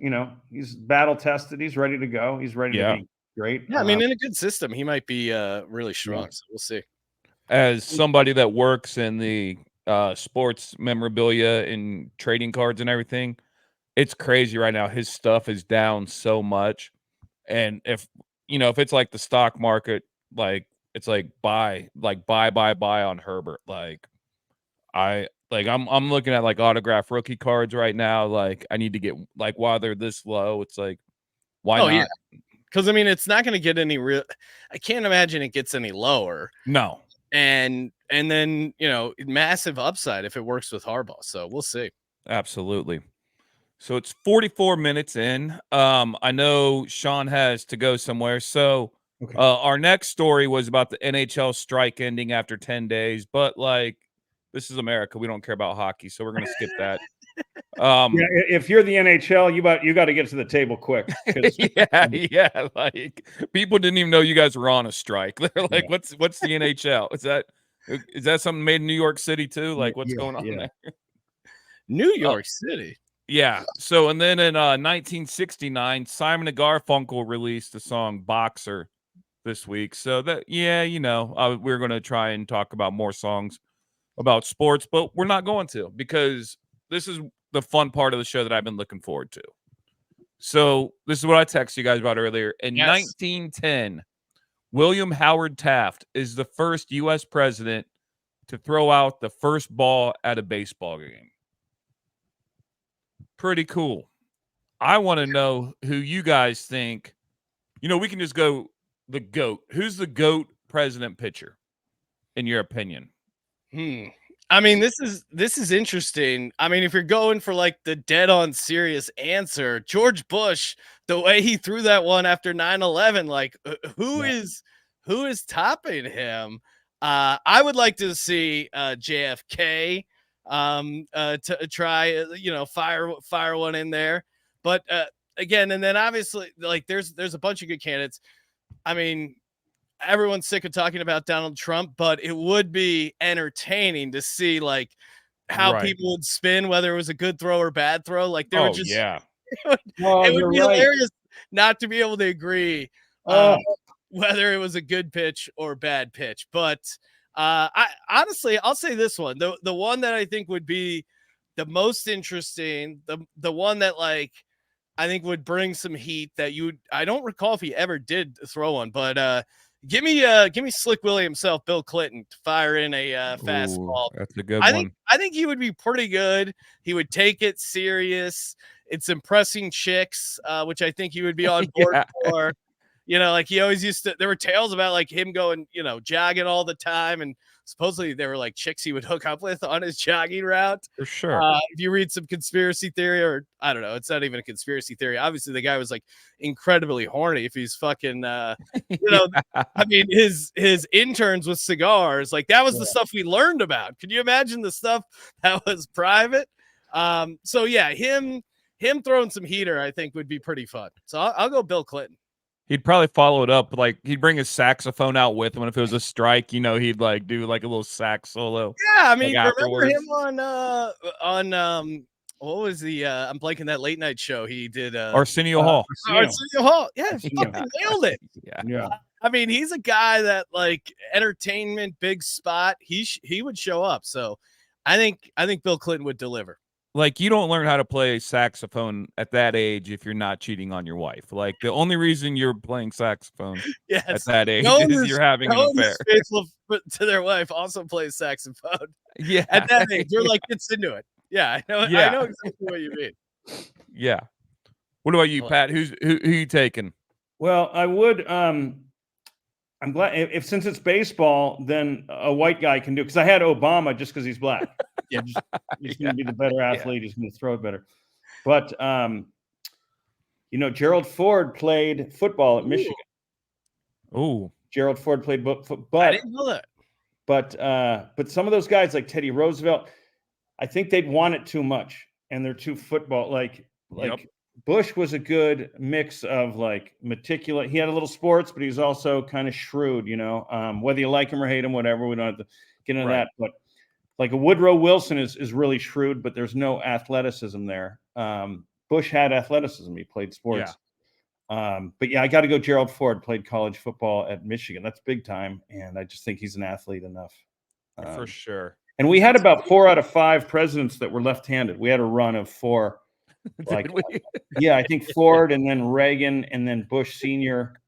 he's battle tested. He's ready to go. He's ready to be great. Yeah, I mean, in a good system, he might be really strong. So we'll see. As somebody that works in the sports memorabilia and trading cards and everything, it's crazy right now. His stuff is down so much. And if it's like the stock market, like, it's like buy on Herbert. Like, I'm looking at like autograph rookie cards right now. Like, I need to get, like, while they're this low, it's like, why not? Yeah. Because I mean, it's not going to get any real. I can't imagine it gets any lower. No. And then massive upside if it works with Harbaugh. So we'll see. Absolutely. So it's 44 minutes in. I know Sean has to go somewhere. So our next story was about the NHL strike ending after 10 days. But like, this is America. We don't care about hockey, so we're going to skip that. If you're the NHL, you got to get to the table quick. Yeah. Like, people didn't even know you guys were on a strike. They're like, what's the NHL? Is that something made in New York City too? Like, what's going on there? New York City. Yeah. So, and then in 1969, Simon and Garfunkel released the song "Boxer" this week. So that, we're going to try and talk about more songs about sports, but we're not going to, because this is the fun part of the show that I've been looking forward to. So this is what I texted you guys about earlier. In 1910, William Howard Taft is the first U.S. president to throw out the first ball at a baseball game. Pretty cool. I want to know who you guys think. We can just go the GOAT. Who's the GOAT president pitcher, in your opinion? I mean, this is interesting. I mean, if you're going for like the dead on serious answer, George Bush, the way he threw that one after 9/11, like who is topping him? I would like to see JFK to try, fire one in there. But again, and then obviously, like there's a bunch of good candidates. I mean, everyone's sick of talking about Donald Trump, but it would be entertaining to see like how people would spin, whether it was a good throw or bad throw. Like there would just, it would be hilarious not to be able to agree whether it was a good pitch or bad pitch. But I honestly, I'll say this one, the one that I think would be the most interesting, the one that like I think would bring some heat that I don't recall if he ever did throw one, but give me Slick Willie himself, Bill Clinton, to fire in a fastball. That's a good one. I think he would be pretty good. He would take it serious. It's impressing chicks, which I think he would be on board for. Like he always used to. There were tales about like him going, jogging all the time, and supposedly there were like chicks he would hook up with on his jogging route. For sure. If you read some conspiracy theory, or I don't know, it's not even a conspiracy theory. Obviously, the guy was like incredibly horny. If he's fucking, I mean, his interns with cigars, like that was the stuff we learned about. Can you imagine the stuff that was private? So yeah, him throwing some heater, I think would be pretty fun. So I'll go Bill Clinton. He'd probably follow it up, like he'd bring his saxophone out with him, and if it was a strike, he'd like do like a little sax solo. Yeah, I mean, remember him on what was the I'm blanking that late night show he did Arsenio Hall. Arsenio Hall. Yeah, he fucking nailed it. Yeah. I mean, he's a guy that like entertainment, big spot. He would show up. So I think Bill Clinton would deliver. Like, you don't learn how to play saxophone at that age if you're not cheating on your wife. Like, the only reason you're playing saxophone at that age is you're having an affair. Faithful to their wife also plays saxophone. Yeah. At that age, you're like, gets into it. Yeah, I know. Yeah. I know exactly what you mean. Yeah. What about you, Pat? Who you taking? Well, I would. I'm glad if since it's baseball, then a white guy can do it. Because I had Obama just because he's black. Yeah, he's going to be the better athlete. He's going to throw it better. But Gerald Ford played football at Michigan. Oh, Gerald Ford played football. I didn't know that. But some of those guys like Teddy Roosevelt, I think they'd want it too much, and they're too football like. Bush was a good mix of like meticulous. He had a little sports, but he was also kind of shrewd, whether you like him or hate him, whatever. We don't have to get into that. But like a Woodrow Wilson is really shrewd, but there's no athleticism there. Bush had athleticism. He played sports. But yeah, I got to go. Gerald Ford played college football at Michigan. That's big time. And I just think he's an athlete enough. For sure. And we had about 4 out of 5 presidents that were left-handed. We had a run of 4. Like, I think Ford and then Reagan and then Bush Sr.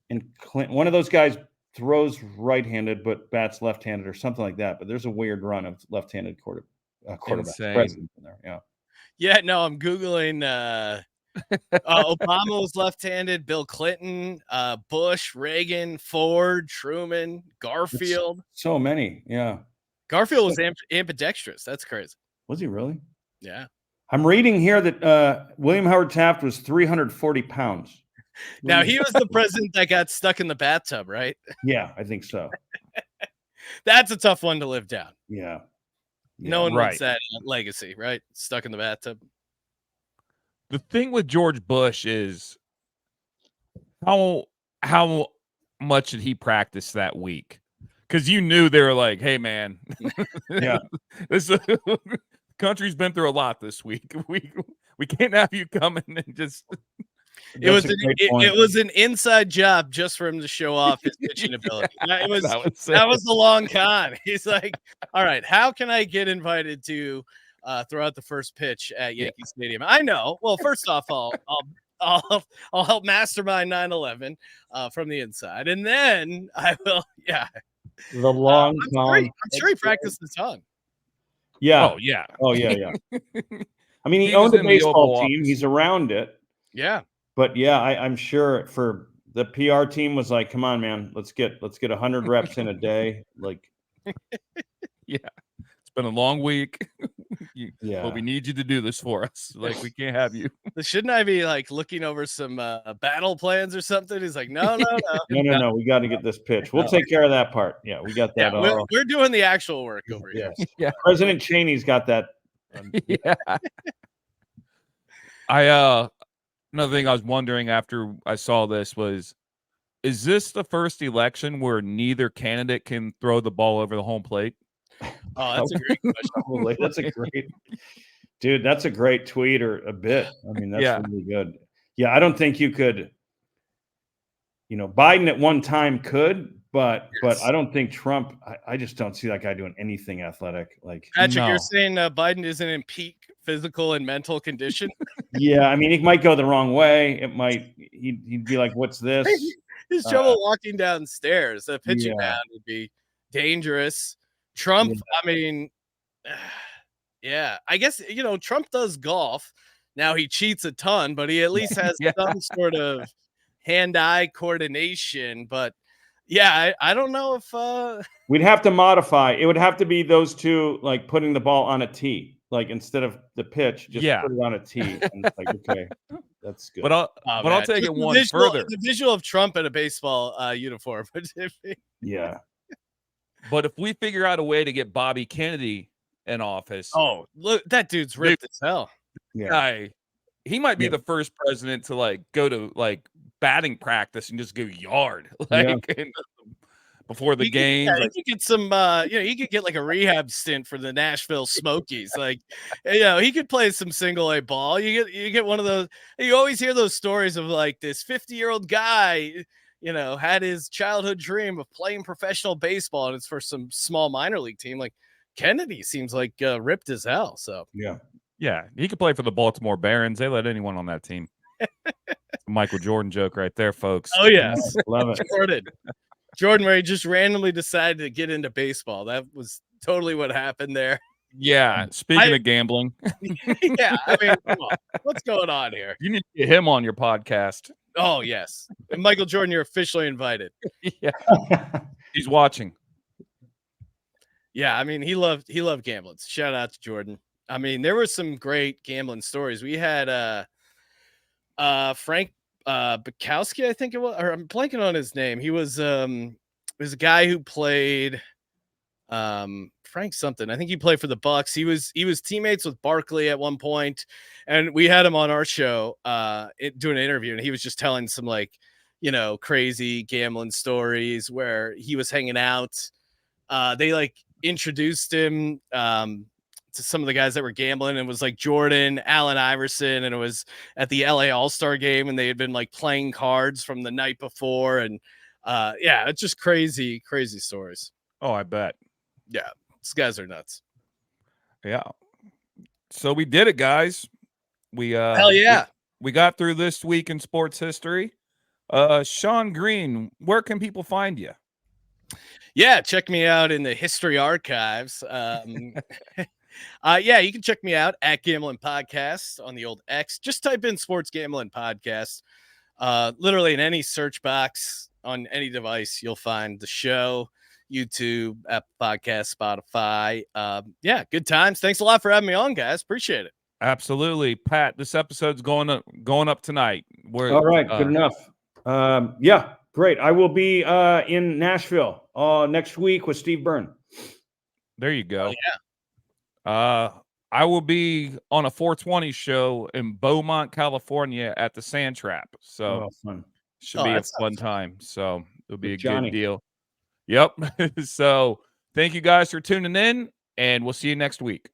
and Clinton. One of those guys throws right-handed but bats left-handed or something like that. But there's a weird run of left-handed quarterback president in there. Yeah. Yeah. No, I'm googling. Obama was left-handed. Bill Clinton, Bush, Reagan, Ford, Truman, Garfield. So many. Yeah. Garfield was ambidextrous. That's crazy. Was he really? Yeah. I'm reading here that William Howard Taft was 340 pounds. Now, he was the president that got stuck in the bathtub, right? Yeah, I think so. That's a tough one to live down. Yeah. No one wants that legacy, right? Stuck in the bathtub. The thing with George Bush is how much did he practice that week? Because you knew they were like, hey, man, this country's been through a lot this week. We can't have you coming and just It was an inside job just for him to show off his pitching ability. That was the long con. He's like, all right, how can I get invited to throw out the first pitch at Yankee Stadium? I know. Well, first off, I'll help mastermind 9/11 from the inside, and then I will. Yeah, the long con. I'm sure he practiced a ton. Yeah. Oh yeah. Oh yeah. I mean, he owned a baseball team. He's around it. Yeah. But yeah, I'm sure for the PR team was like, come on, man, let's get 100 reps in a day. Like, yeah, it's been a long week. Yeah, but we need you to do this for us. Like, we can't have you. Shouldn't I be like looking over some battle plans or something? He's like, no. no. We got to get this pitch. We'll take care of that part. Yeah, we got that. Yeah, we're doing the actual work over here. Yeah, President Cheney's got that. Yeah. Another thing I was wondering after I saw this was, is this the first election where neither candidate can throw the ball over the home plate? Oh, that's a great question. That's a great, dude. That's a great tweet or a bit. I mean, that's really good. Yeah, I don't think you could. Biden at one time could, but I don't think Trump. I just don't see that guy doing anything athletic. Like, Patrick, you're saying Biden isn't in peak physical and mental condition? Yeah, I mean, it might go the wrong way. It might. He'd be like, "What's this?" His trouble walking downstairs. A pitching mound would be dangerous. Trump, I mean, yeah, I guess Trump does golf. Now he cheats a ton, but he at least has some sort of hand-eye coordination. But yeah, I don't know if we'd have to modify. It would have to be those two, like putting the ball on a tee. Like, instead of the pitch, just put it on a tee. And it's like, okay, that's good. But I'll take it one further. The visual of Trump in a baseball uniform. Yeah. But if we figure out a way to get Bobby Kennedy in office, oh, look, that dude's ripped as hell. Yeah. He might be the first president to go to batting practice and just go yard before the game. He could get some, he could get like a rehab stint for the Nashville Smokies. He could play some single A ball. You get one of those. You always hear those stories of this 50-year-old guy, had his childhood dream of playing professional baseball, and it's for some small minor league team. Like Kennedy seems like ripped as hell. So yeah, he could play for the Baltimore Barons. They let anyone on that team. Michael Jordan joke right there, folks. Oh yes, love it. Jordan, where he just randomly decided to get into baseball. That was totally what happened there. Yeah. Speaking of gambling. Yeah. I mean, come on. What's going on here? You need to get him on your podcast. Oh, yes. And Michael Jordan, you're officially invited. Yeah. He's watching. Yeah. I mean, he loved gambling. Shout out to Jordan. I mean, there were some great gambling stories. We had Frank Bukowski, I think it was, or I'm blanking on his name. He was a guy who played Frank something. I think he played for the Bucks. He was teammates with Barkley at one point, and we had him on our show doing an interview, and he was just telling some crazy gambling stories where he was hanging out. They introduced him to some of the guys that were gambling, and it was Jordan, Allen Iverson, and it was at the LA All-Star game, and they had been playing cards from the night before, and it's just crazy stories. Oh, I bet. Yeah, these guys are nuts. Yeah. So we did it, guys. We hell yeah. We got through this week in sports history. Sean Green, where can people find you? Yeah, check me out in the history archives. You can check me out at Gambling Podcast on the old X. Just type in Sports Gambling Podcast. Literally in any search box on any device, you'll find the show. YouTube, Apple Podcast, Spotify. Good times. Thanks a lot for having me on, guys. Appreciate it. Absolutely. Pat, this episode's going up tonight. All right, good enough. Great. I will be in Nashville next week with Steve Byrne. There you go. Oh, yeah. I will be on a 420 show in Beaumont, California at the Sand Trap. So should be a fun time. So it'll be a good deal. Yep. So thank you guys for tuning in, and we'll see you next week.